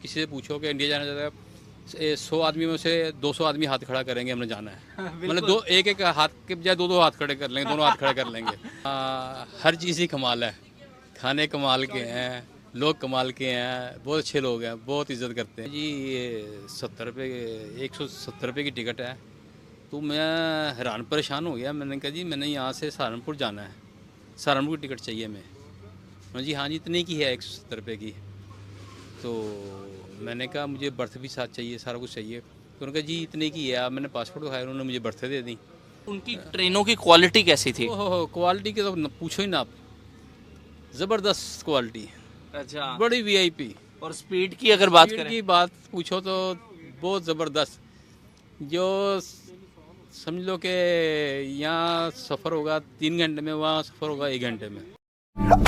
किसी से पूछो कि इंडिया जाना चाहता है, 100 आदमी में से 200 आदमी हाथ खड़ा करेंगे हमने जाना है। मतलब दो एक एक हाथ के बजाय दो दो हाथ खड़े कर लेंगे, दोनों हाथ खड़े कर लेंगे। हर चीज़ ही कमाल है, खाने कमाल के हैं, लोग कमाल के हैं, बहुत अच्छे लोग हैं, बहुत इज्जत करते हैं जी। ये 70 रुपये 170 रुपये की टिकट है, तो मैं हैरान परेशान हो गया। मैंने कहा जी मैंने यहाँ से सहारनपुर जाना है, सहारनपुर की टिकट चाहिए मैं जी हाँ जी इतने की है 170 रुपये की। तो मैंने कहा मुझे बर्थ भी साथ चाहिए, सारा कुछ चाहिए। तो उन्होंने कहा जी इतने की है। मैंने पासपोर्ट दिखाया, उन्होंने मुझे बर्थ दे दी। उनकी ट्रेनों की क्वालिटी कैसी थी? ओहो क्वालिटी के तो पूछो ही ना आप, ज़बरदस्त क्वालिटी, अच्छा। बड़ी वीआईपी। और स्पीड की अगर बात स्पीड करें? की बात पूछो तो बहुत ज़बरदस्त। जो समझ लो कि यहाँ सफ़र होगा 3 घंटे में, वहाँ सफ़र होगा 1 घंटे में।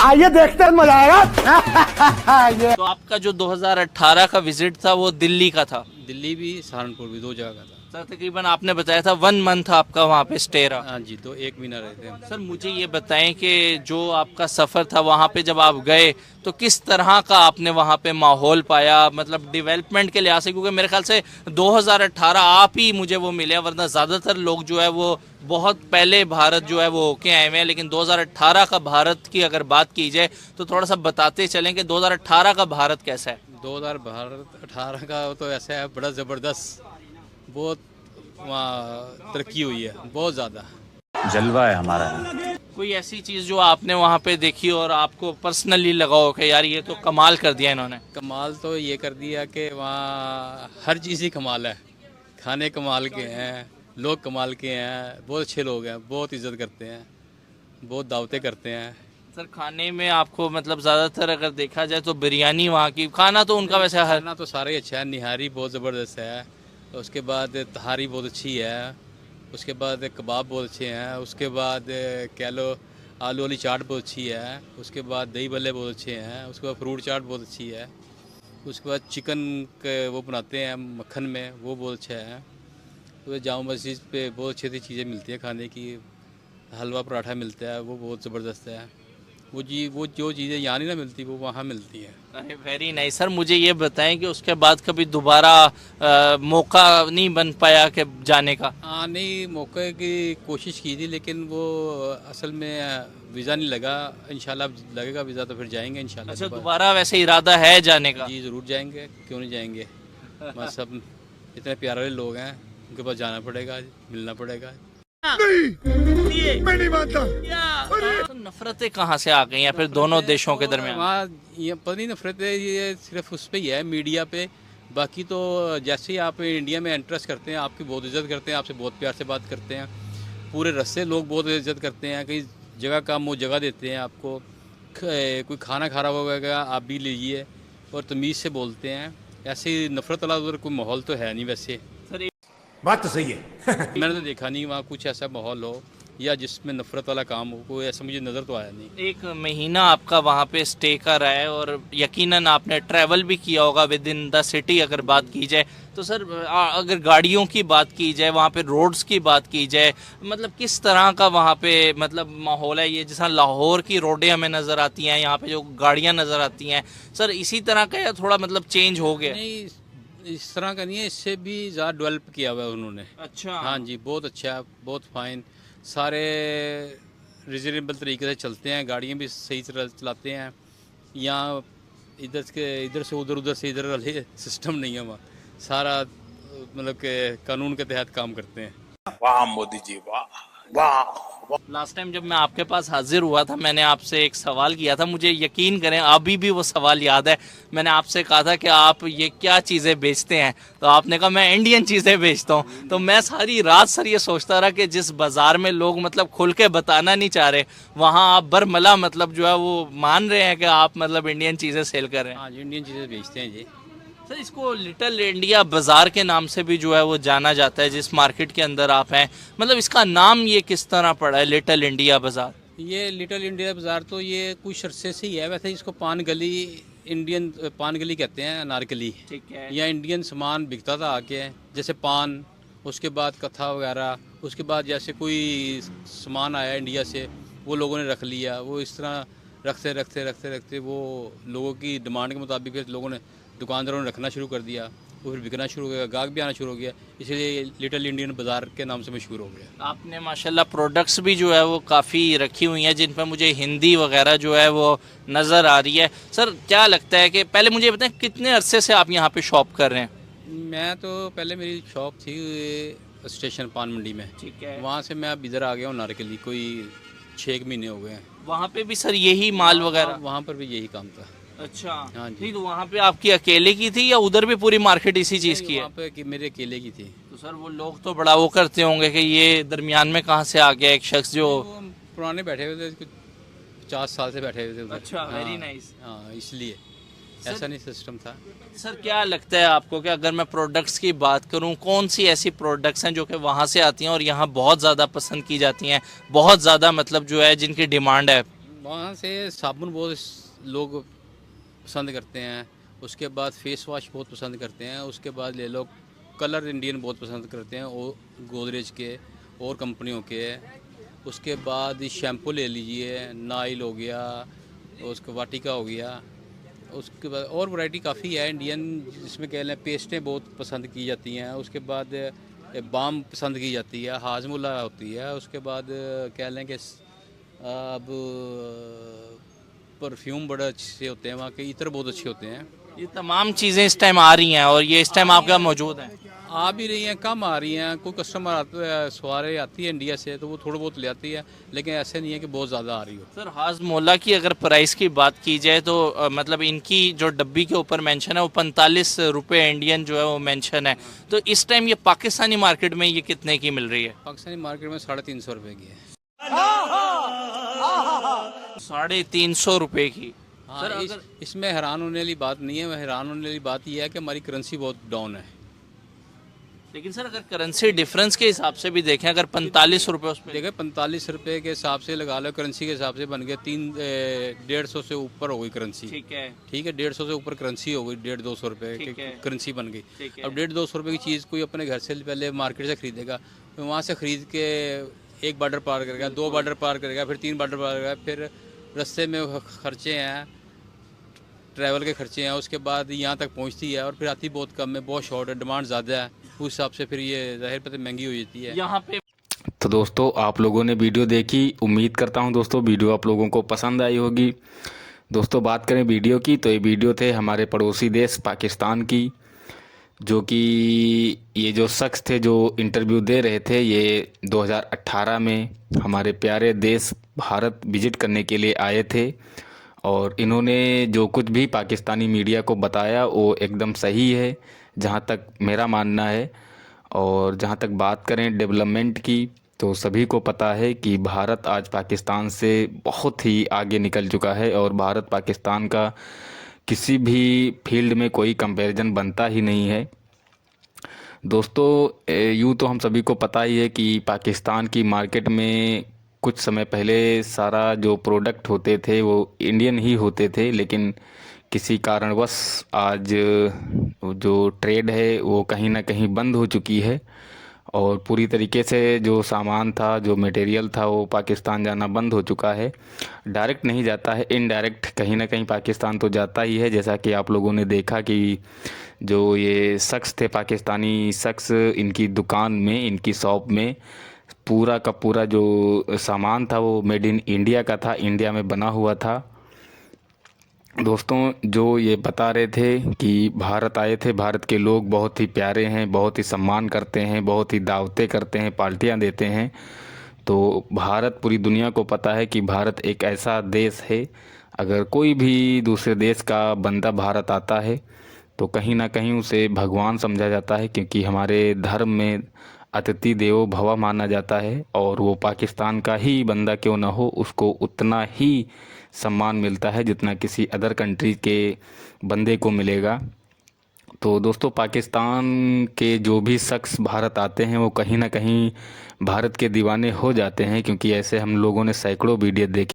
आइए देखते हैं, मजा आएगा। तो आपका जो 2018 का विजिट था वो दिल्ली का था? दिल्ली भी सहारनपुर भी, 2 जगह का था। सर तकरीबन आपने बताया था 1 मंथ आपका वहाँ पे स्टे रहा। हाँ जी, तो 1 महीना रहे थे हम। सर मुझे ये बताएं कि जो आपका सफ़र था वहाँ पे जब आप गए तो किस तरह का आपने वहाँ पे माहौल पाया, मतलब डेवलपमेंट के लिहाज से? क्योंकि मेरे ख्याल से 2018 आप ही मुझे वो मिले, वरना ज़्यादातर लोग जो है वो बहुत पहले भारत जो है वो होके आए हुए हैं। लेकिन 2018 का भारत की अगर बात की जाए तो थोड़ा सा बताते चलें कि 2018 का भारत कैसा है? 2018 का तो ऐसा है, बड़ा ज़बरदस्त, बहुत वहाँ तरक्की हुई है, बहुत ज़्यादा। जलवा है हमारा। कोई ऐसी चीज़ जो आपने वहाँ पे देखी और आपको पर्सनली लगा हो कि यार ये तो कमाल कर दिया इन्होंने? कमाल तो ये कर दिया कि वहाँ हर चीज़ ही कमाल है, खाने कमाल के हैं, लोग कमाल के हैं, बहुत अच्छे लोग हैं, बहुत इज्जत करते हैं, बहुत दावतें करते हैं। सर खाने में आपको मतलब ज़्यादातर अगर देखा जाए तो बिरयानी वहाँ की, खाना तो उनका वैसे हर खाना तो सारा ही अच्छा है। निहारी बहुत ज़बरदस्त है, उसके बाद तहारी बहुत अच्छी है, उसके बाद कबाब बहुत अच्छे हैं, उसके बाद कह लो आलू वाली चाट बहुत अच्छी है, उसके बाद दही भल्ले बहुत अच्छे हैं, उसके बाद फ्रूट चाट बहुत अच्छी है, उसके बाद चिकन के वो बनाते हैं मक्खन में, वो बहुत अच्छा है। तो जामा मस्जिद पे बहुत अच्छी अच्छी चीज़ें मिलती हैं खाने की, हलवा पराठा मिलता है, वो बहुत ज़बरदस्त है। वो जो चीज़ें यहाँ नहीं ना मिलती वो वहाँ मिलती हैं। अरे वेरी नाइस। सर मुझे ये बताएं कि उसके बाद कभी दोबारा मौका नहीं बन पाया कि जाने का? हाँ नहीं, मौके की कोशिश की थी लेकिन वो असल में वीज़ा नहीं लगा। इंशाल्लाह लगेगा वीज़ा तो फिर जाएंगे इंशाल्लाह। अच्छा दोबारा वैसे इरादा है जाने का? जी ज़रूर जाएंगे, क्यों नहीं जाएंगे। बस सब इतने प्यारे लोग हैं, उनके पास जाना पड़ेगा, मिलना पड़ेगा। मैं नहीं मानता। तो नफरतें कहाँ से आ गई हैं फिर दोनों देशों के दरमियान? वहाँ ये पता नहीं नफरत है, ये सिर्फ उस पे ही है, मीडिया पे। बाकी तो जैसे ही आप इंडिया में एंट्रेस करते हैं आपकी बहुत इज्जत करते हैं, आपसे बहुत प्यार से बात करते हैं, पूरे रस्ते लोग बहुत इज्जत करते हैं। कहीं जगह काम वो जगह देते हैं आपको, कोई खाना खा रहा होगा आप भी लीजिए, और तमीज़ से बोलते हैं। ऐसे नफरत वाला उधर कोई माहौल तो है नहीं वैसे। सर बात तो सही है। मैंने तो देखा नहीं वहाँ कुछ ऐसा माहौल हो या जिसमें नफरत वाला काम हो, कोई ऐसा मुझे नज़र तो आया नहीं। 1 महीना आपका वहाँ पे स्टे का रहा है और यकीनन आपने ट्रैवल भी किया होगा विद इन द सिटी अगर बात की जाए तो। सर अगर गाड़ियों की बात की जाए, वहाँ पे रोड्स की बात की जाए, मतलब किस तरह का वहाँ पे मतलब माहौल है? ये जैसा लाहौर की रोडें हमें नज़र आती हैं, यहाँ पे जो गाड़ियाँ नज़र आती हैं, सर इसी तरह का या थोड़ा मतलब चेंज हो गया? नहीं, इस तरह का नहीं है, इससे भी ज़्यादा डेवलप किया हुआ है उन्होंने। अच्छा। हाँ जी, बहुत अच्छा, बहुत फाइन, सारे रिजनेबल तरीके से चलते हैं, गाड़ियाँ भी सही तरह चलाते हैं। यहाँ इधर से उधर, उधर से इधर वाले सिस्टम नहीं है वहाँ, सारा मतलब के कानून के तहत काम करते हैं। वाह मोदी जी, वाह वाह। लास्ट टाइम जब मैं आपके पास हाजिर हुआ था मैंने आपसे एक सवाल किया था, मुझे यकीन करें अभी भी वो सवाल याद है। मैंने आपसे कहा था कि आप ये क्या चीज़ें बेचते हैं, तो आपने कहा मैं इंडियन चीज़ें बेचता हूँ। तो मैं सारी रात सर ये सोचता रहा कि जिस बाज़ार में लोग मतलब खुल के बताना नहीं चाह रहे, वहाँ आप बरमला मतलब जो है वो मान रहे हैं कि आप मतलब इंडियन चीज़ें सेल कर रहे हैं। हाँ जी, इंडियन चीज़ें बेचते हैं जी। सर इसको लिटिल इंडिया बाज़ार के नाम से भी जो है वो जाना जाता है, जिस मार्केट के अंदर आप हैं, मतलब इसका नाम ये किस तरह पड़ा है लिटिल इंडिया बाज़ार? ये लिटिल इंडिया बाज़ार तो ये कुछ अरसे से ही है, वैसे इसको पान गली, इंडियन पान गली कहते हैं, अनारकली। ठीक है। यहाँ इंडियन सामान बिकता था आके, जैसे पान, उसके बाद कथा वगैरह, उसके बाद जैसे कोई सामान आया इंडिया से वो लोगों ने रख लिया, वो इस तरह रखते रखते रखते रखते वो लोगों की डिमांड के मुताबिक फिर लोगों ने दुकानदारों ने रखना शुरू कर दिया, वो फिर बिकना शुरू हो गया, गाहक भी आना शुरू हो गया, इसलिए लिटिल इंडियन बाज़ार के नाम से मशहूर हो गया। आपने माशाल्लाह प्रोडक्ट्स भी जो है वो काफ़ी रखी हुई हैं जिन पर मुझे हिंदी वगैरह जो है वो नज़र आ रही है। सर क्या लगता है कि पहले मुझे बताएं कितने अरसे से आप यहाँ पे शॉप कर रहे हैं? मैं तो पहले मेरी शॉप थी स्टेशन पान मंडी में, ठीक है। वहाँ से मैं अब इधर आ गया हूँ नारकली, कोई 6 महीने हो गए हैं। वहाँ पे भी सर यही माल वगैरह? वहाँ पर भी यही काम था। अच्छा हाँ जी। नहीं तो वहाँ पे आपकी अकेले की थी या उधर भी पूरी मार्केट इसी चीज़ की है? वहाँ पे कि मेरे अकेले की थी। तो सर वो लोग तो बड़ा वो करते होंगे कि ये दरमियान में कहाँ से आ गया एक शख्स जो। वो पुराने बैठे हुए थे, कुछ 50 साल से बैठे हुए थे उधर। अच्छा, very हाँ, nice। हाँ, इसलिए ऐसा नहीं सिस्टम था। सर क्या लगता है आपको कि अगर मैं प्रोडक्ट्स की बात करूं कौन सी ऐसी प्रोडक्ट्स हैं जो कि वहाँ से आती हैं और यहाँ बहुत ज़्यादा पसंद की जाती हैं, बहुत ज़्यादा मतलब जो है जिनकी डिमांड है? वहाँ से साबुन बहुत लोग पसंद करते हैं, उसके बाद फेस वॉश बहुत पसंद करते हैं, उसके बाद ले लो कलर इंडियन बहुत पसंद करते हैं, और गोदरेज के और कंपनियों के। उसके बाद शैम्पू ले लीजिए, नाइल हो गया, उसके वाटिका हो गया, उसके बाद और वैरायटी काफ़ी है इंडियन, जिसमें कह लें पेस्टें बहुत पसंद की जाती हैं। उसके बाद बाम पसंद की जाती है, हाजमुला होती है। उसके बाद कह लें कि अब परफ्यूम बड़े अच्छे होते हैं, वहाँ के इत्र बहुत अच्छे होते हैं। ये तमाम चीज़ें इस टाइम आ रही हैं और ये इस टाइम आपके यहाँ मौजूद हैं? आ भी रही हैं, कम आ रही हैं। कोई कस्टमर आते है, सवारी आती है इंडिया से तो वो थोड़ा बहुत ले आती है, लेकिन ऐसे नहीं है कि बहुत ज़्यादा आ रही हो। सर हाजमोला की अगर प्राइस की बात की जाए तो मतलब इनकी जो डब्बी के ऊपर मेंशन है वो 45 रुपये इंडियन जो है वो मेंशन है। तो इस टाइम ये पाकिस्तानी मार्केट में ये कितने की मिल रही है? पाकिस्तानी मार्केट में 350 रुपये की है। 350 रुपये की? हाँ, सर इसमें हैरान होने वाली बात नहीं है। हैरान होने वाली बात यह है कि हमारी करेंसी बहुत डाउन है। लेकिन सर अगर करेंसी डिफरेंस के हिसाब से भी देखें, अगर 45 रुपये उसमें देखिए 45 रुपये के हिसाब से लगा लो, करेंसी के हिसाब से बन गया 150 से ऊपर हो गई करेंसी। ठीक है। ठीक है, 150 से ऊपर करेंसी हो गई, 150-200 रुपये ठीक की है। करेंसी बन गई। ठीक है। अब 150-200 रुपये की चीज़ कोई अपने घर से पहले मार्केट से खरीदेगा, तो वहाँ से ख़रीद के एक बॉर्डर पार करेगा, 2 बॉर्डर पार करेगा, फिर 3 बॉर्डर पार करेगा, फिर रास्ते में खर्चे हैं, ट्रैवल के खर्चे हैं, उसके बाद यहाँ तक पहुँचती है और फिर आती बहुत कम है, बहुत शॉर्ट है, डिमांड ज़्यादा है, उस हिसाब से फिर ये ज़ाहिर पता महंगी हो जाती है। यहाँ पे तो दोस्तों आप लोगों ने वीडियो देखी, उम्मीद करता हूं दोस्तों वीडियो आप लोगों को पसंद आई होगी। दोस्तों बात करें वीडियो की तो ये वीडियो थे हमारे पड़ोसी देश पाकिस्तान की, जो कि ये जो शख्स थे जो इंटरव्यू दे रहे थे, ये 2018 में हमारे प्यारे देश भारत विजिट करने के लिए आए थे। और इन्होंने जो कुछ भी पाकिस्तानी मीडिया को बताया वो एकदम सही है जहाँ तक मेरा मानना है। और जहाँ तक बात करें डेवलपमेंट की तो सभी को पता है कि भारत आज पाकिस्तान से बहुत ही आगे निकल चुका है और भारत पाकिस्तान का किसी भी फील्ड में कोई कंपैरिजन बनता ही नहीं है। दोस्तों यूँ तो हम सभी को पता ही है कि पाकिस्तान की मार्केट में कुछ समय पहले सारा जो प्रोडक्ट होते थे वो इंडियन ही होते थे, लेकिन किसी कारणवश आज जो ट्रेड है वो कहीं ना कहीं बंद हो चुकी है और पूरी तरीके से जो सामान था, जो मटेरियल था, वो पाकिस्तान जाना बंद हो चुका है। डायरेक्ट नहीं जाता है, इनडायरेक्ट कहीं ना कहीं पाकिस्तान तो जाता ही है। जैसा कि आप लोगों ने देखा कि जो ये शख्स थे, पाकिस्तानी शख्स, इनकी दुकान में, इनकी शॉप में पूरा का पूरा जो सामान था वो मेड इन इंडिया का था, इंडिया में बना हुआ था। दोस्तों जो ये बता रहे थे कि भारत आए थे, भारत के लोग बहुत ही प्यारे हैं, बहुत ही सम्मान करते हैं, बहुत ही दावतें करते हैं, पार्टियां देते हैं। तो भारत, पूरी दुनिया को पता है कि भारत एक ऐसा देश है, अगर कोई भी दूसरे देश का बंदा भारत आता है तो कहीं ना कहीं उसे भगवान समझा जाता है, क्योंकि हमारे धर्म में अतिथि देवो भव माना जाता है और वो पाकिस्तान का ही बंदा क्यों ना हो उसको उतना ही सम्मान मिलता है जितना किसी अदर कंट्री के बंदे को मिलेगा। तो दोस्तों पाकिस्तान के जो भी शख्स भारत आते हैं वो कहीं ना कहीं भारत के दीवाने हो जाते हैं, क्योंकि ऐसे हम लोगों ने सैकड़ों वीडियो देखे।